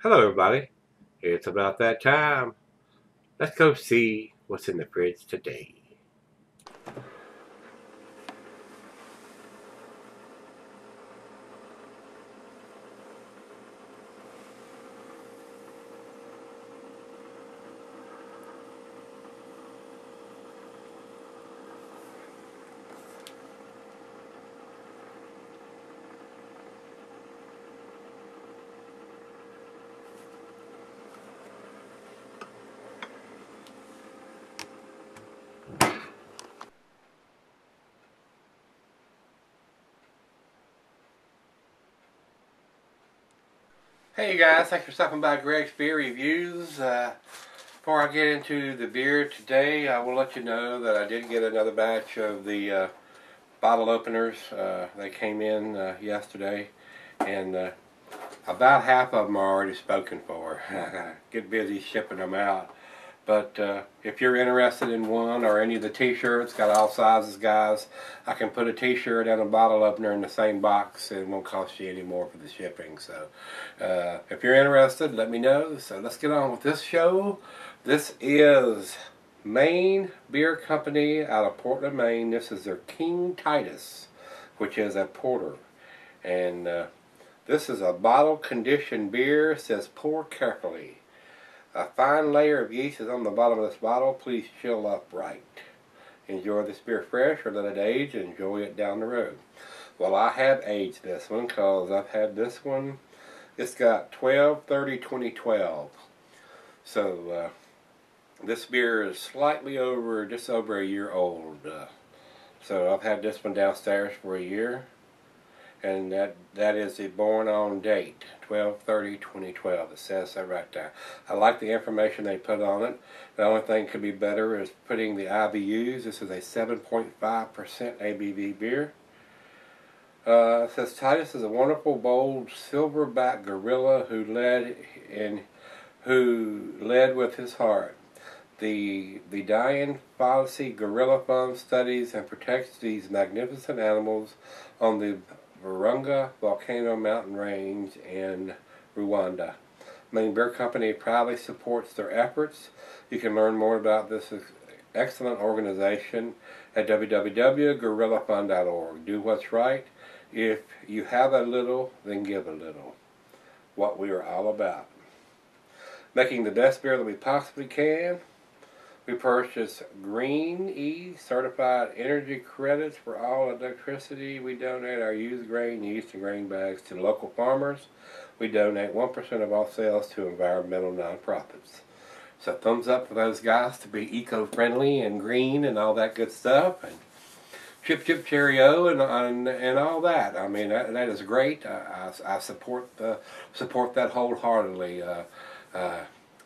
Hello, everybody. It's about that time. Let's go see what's in the fridge today. Hey guys, thanks for stopping by Gregsbeerreviews. Before I get into the beer today, I will let you know that I did get another batch of the bottle openers. They came in yesterday, and about half of them are already spoken for. Get busy shipping them out. But if you're interested in one or any of the t-shirts, got all sizes, guys, I can put a t-shirt and a bottle opener in the same box. It won't cost you any more for the shipping. So if you're interested, let me know. So let's get on with this show. This is Maine Beer Company out of Portland, Maine. This is their King Titus, which is a porter. And this is a bottle conditioned beer. It says pour carefully. A fine layer of yeast is on the bottom of this bottle. Please chill upright. Enjoy this beer fresh or let it age and enjoy it down the road. Well, I have aged this one because I've had this one. It's got 12/30/2012. So this beer is slightly over, just over a year old. So I've had this one downstairs for a year. And that is the born on date, 12/30/2012. It says that right there. I like the information they put on it. The only thing could be better is putting the IBUs. This is a 7.5% ABV beer. It says Titus is a wonderful, bold, silverback gorilla who led with his heart. The Dian Fallacy Gorilla Fund studies and protects these magnificent animals on the Virunga Volcano Mountain Range in Rwanda. Maine Beer Company proudly supports their efforts. You can learn more about this excellent organization at www.gorillafund.org. Do what's right. If you have a little, then give a little. What we are all about. Making the best beer that we possibly can. We purchase Green E certified energy credits for all electricity. We donate our used grain, yeast, and grain bags to local farmers. We donate 1% of all sales to environmental nonprofits. So thumbs up for those guys to be eco-friendly and green and all that good stuff. And chip chip cheerio and all that. I mean that is great. I support that wholeheartedly.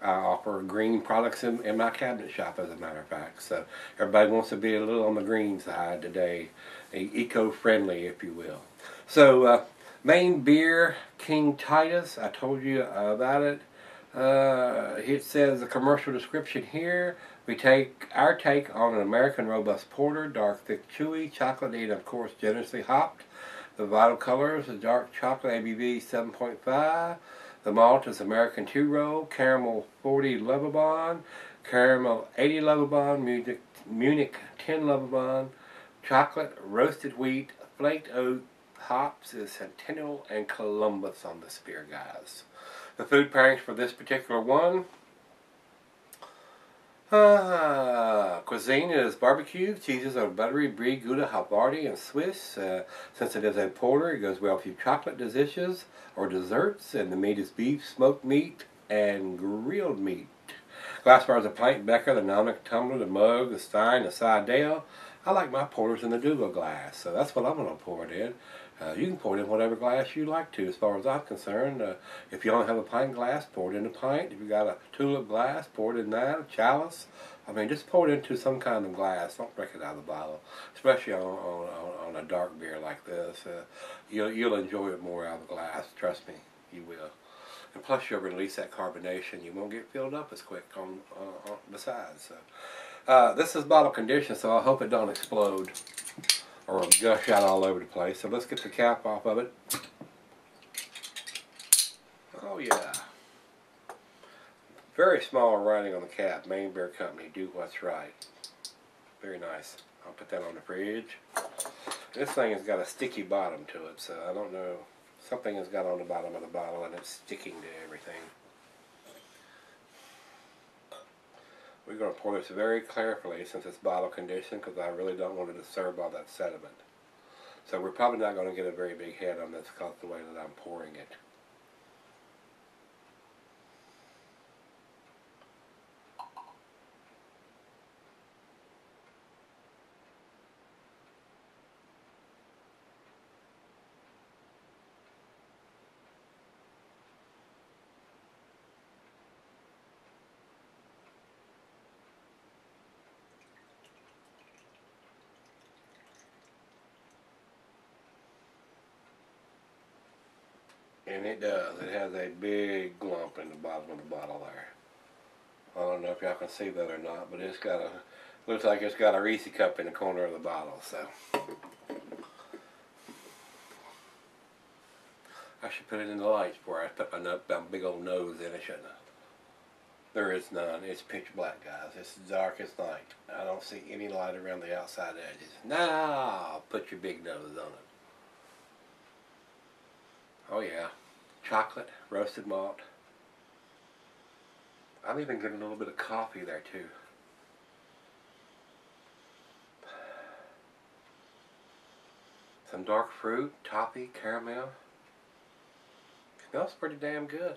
I offer green products in my cabinet shop, as a matter of fact. So everybody wants to be a little on the green side today, eco-friendly, if you will. So Maine Beer King Titus, I told you about it. It says the commercial description here. We take our take on an American robust porter, dark, thick, chewy, chocolatey, and of course generously hopped. The vital colors: a dark chocolate ABV 7.5. The malt is American 2-roll, caramel 40 Lovibond, caramel 80 Lovibond, Munich 10 Lovibond, chocolate, roasted wheat, flaked oat, hops is Centennial and Columbus on this beer, guys. The food pairings for this particular one. Cuisine is barbecue. Cheeses are buttery, brie, Gouda, Havarti, and Swiss. Since it is a porter, it goes well with your chocolate dishes or desserts. And the meat is beef, smoked meat, and grilled meat. Glass bar is a pint, becker, the Nanak tumbler, the mug, the stein, the sidedale. I like my porters in the Duvel glass, so that's what I'm going to pour it in. You can pour it in whatever glass you like to, as far as I'm concerned. If you only have a pint glass, pour it in a pint. If you got a tulip glass, pour it in that, a chalice. I mean, just pour it into some kind of glass. Don't break it out of the bottle, especially on a dark beer like this. You'll enjoy it more out of the glass. Trust me, you will. And plus, you'll release that carbonation. You won't get filled up as quick on besides. So, this is bottle conditioned, so I hope it don't explode or gush out all over the place. So let's get the cap off of it. Oh yeah. Very small writing on the cap. Maine Beer Company, do what's right. Very nice. I'll put that on the fridge. This thing has got a sticky bottom to it, so I don't know. Something has got on the bottom of the bottle and it's sticking to everything. We're going to pour this very carefully since it's bottle conditioned, because I really don't want to disturb all that sediment. So we're probably not going to get a very big head on this because of the way that I'm pouring it. And it does. It has a big lump in the bottom of the bottle there. I don't know if y'all can see that or not, but it's got a, looks like it's got a Reese cup in the corner of the bottle, so. I should put it in the lights before I put my big old nose in it, shouldn't I? There is none. It's pitch black, guys. It's dark as night. I don't see any light around the outside edges. Now, put your big nose on it. Oh yeah, chocolate, roasted malt. I'm even getting a little bit of coffee there too. Some dark fruit, toffee, caramel. Smells pretty damn good.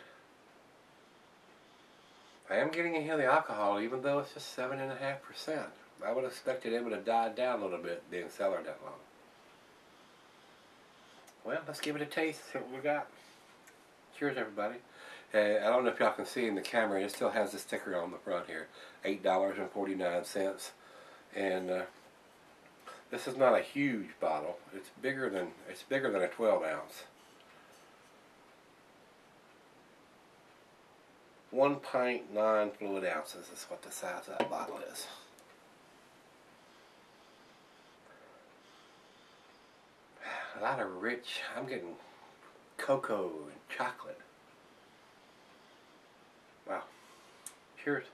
I am getting in here the alcohol, even though it's just 7.5%. I would have expected it would have died down a little bit being cellared that long. Well, let's give it a taste, see what we got. Cheers, everybody. I don't know if y'all can see in the camera, it still has the sticker on the front here. $8.49. And this is not a huge bottle. It's bigger than a 12-ounce. 1 pint, 9 fluid ounces is what the size of that bottle is. A lot of rich, I'm getting cocoa and chocolate. Wow. Cheers.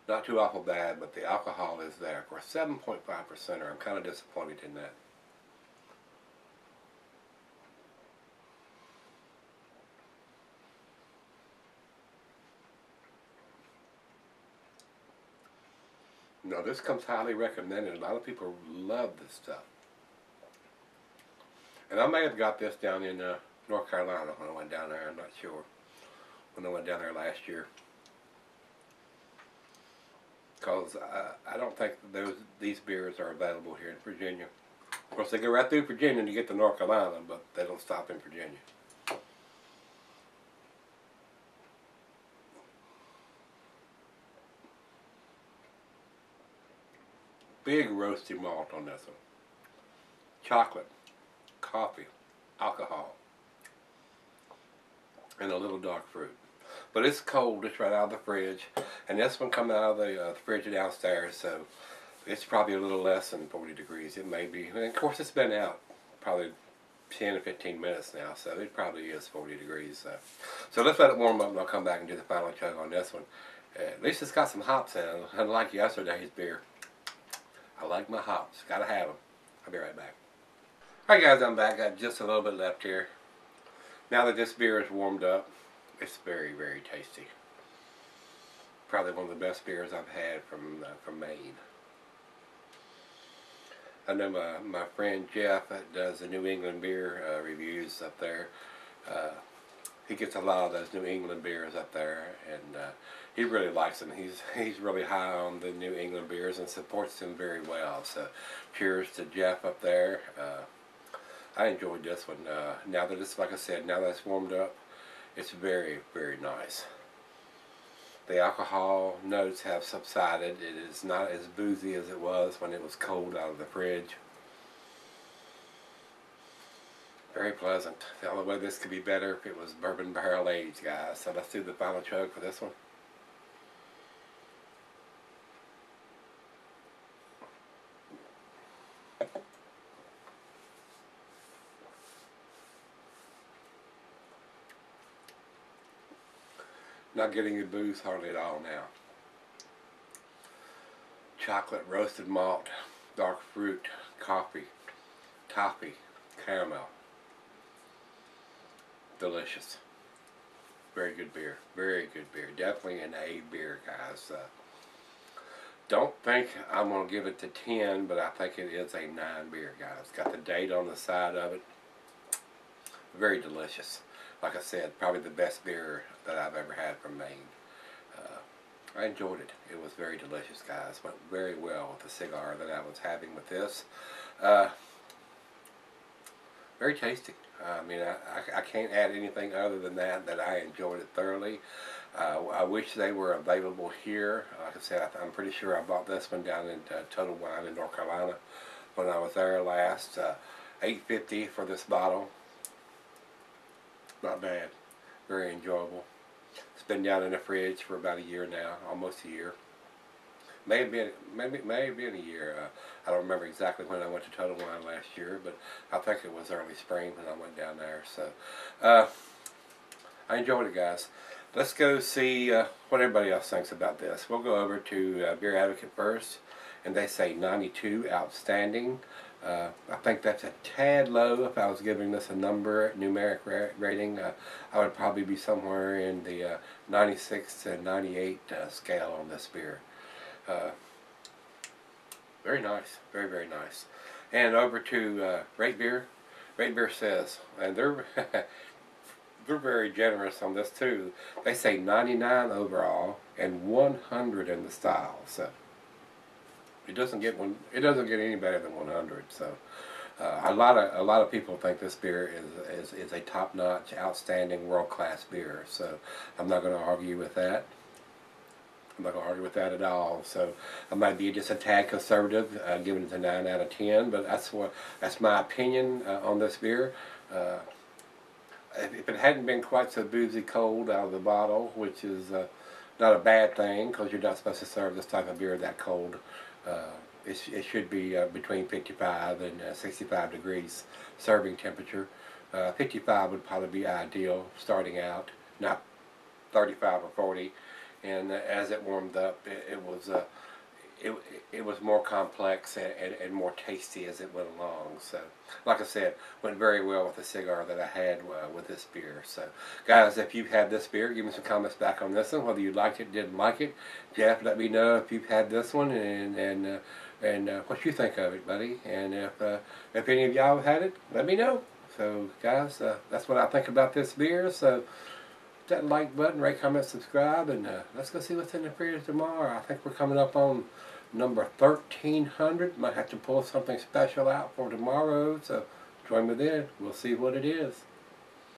Not too awful bad, but the alcohol is there. For a 7.5%, I'm kind of disappointed in that. No, this comes highly recommended. A lot of people love this stuff. And I may have got this down in North Carolina when I went down there. I'm not sure. When I went down there last year. Because I don't think these beers are available here in Virginia. Of course, they go right through Virginia to get to North Carolina, but they don't stop in Virginia. Big roasty malt on this one. Chocolate, coffee, alcohol, and a little dark fruit. But it's cold, it's right out of the fridge. And this one come out of the fridge downstairs, so it's probably a little less than 40 degrees. It may be. And of course, it's been out probably 10 or 15 minutes now, so it probably is 40 degrees. So let's let it warm up and I'll come back and do the final chug on this one. At least it's got some hops in it, unlike yesterday's beer. I like my hops. Gotta have them. I'll be right back. Alright guys, I'm back. Got just a little bit left here. Now that this beer is warmed up, it's very, very tasty. Probably one of the best beers I've had from Maine. I know my friend Jeff that does the New England beer reviews up there. He gets a lot of those New England beers up there, and he really likes them. He's really high on the New England beers and supports them very well. So, cheers to Jeff up there. I enjoyed this one. Now that it's, like I said, now that it's warmed up, it's very, very nice. The alcohol notes have subsided. It is not as boozy as it was when it was cold out of the fridge. Very pleasant. The only way this could be better if it was bourbon barrel aged, guys. So let's do the final chug for this one. Not getting the booze hardly at all now. Chocolate, roasted malt, dark fruit, coffee, toffee, caramel. Delicious. Very good beer. Very good beer. Definitely an A beer, guys. Don't think I'm going to give it to 10, but I think it is a 9 beer, guys. Got the date on the side of it. Very delicious. Like I said, probably the best beer that I've ever had from Maine. I enjoyed it. It was very delicious, guys. Went very well with the cigar that I was having with this. Very tasty. I mean, I can't add anything other than that I enjoyed it thoroughly. I wish they were available here. Like I said, I'm pretty sure I bought this one down in Total Wine in North Carolina when I was there last. $8.50 for this bottle. Not bad. Very enjoyable. It's been down in the fridge for about a year now, almost a year. May have been a year. I don't remember exactly when I went to Total Wine last year, but I think it was early spring when I went down there. So I enjoyed it, guys. Let's go see what everybody else thinks about this. We'll go over to Beer Advocate first, and they say 92, outstanding. I think that's a tad low. If I was giving this a numeric rating, I would probably be somewhere in the 96 to 98 scale on this beer. Very nice. Very, very nice. And over to Rate Beer. Rate Beer says, and they're they're very generous on this too. They say 99 overall and 100 in the style. So it doesn't get any better than 100. So a lot of people think this beer is a top-notch, outstanding, world-class beer. So I'm not going to argue with that. I'm not going to argue with that at all. So I might be just a tad conservative, giving it a 9 out of 10. But that's my opinion on this beer. If it hadn't been quite so boozy cold out of the bottle, which is not a bad thing, because you're not supposed to serve this type of beer that cold. It should be between 55 and 65 degrees serving temperature. 55 would probably be ideal starting out, not 35 or 40. And as it warmed up, it was more complex and more tasty as it went along. So, like I said, went very well with the cigar that I had with this beer. So, guys, if you've had this beer, give me some comments back on this one, whether you liked it, didn't like it. Jeff, let me know if you've had this one and what you think of it, buddy. And if any of y'all have had it, let me know. So, guys, that's what I think about this beer. So, hit that like button, rate, comment, subscribe, and let's go see what's in the fridge tomorrow. I think we're coming up on number 1300. Might have to pull something special out for tomorrow, so join me then. We'll see what it is.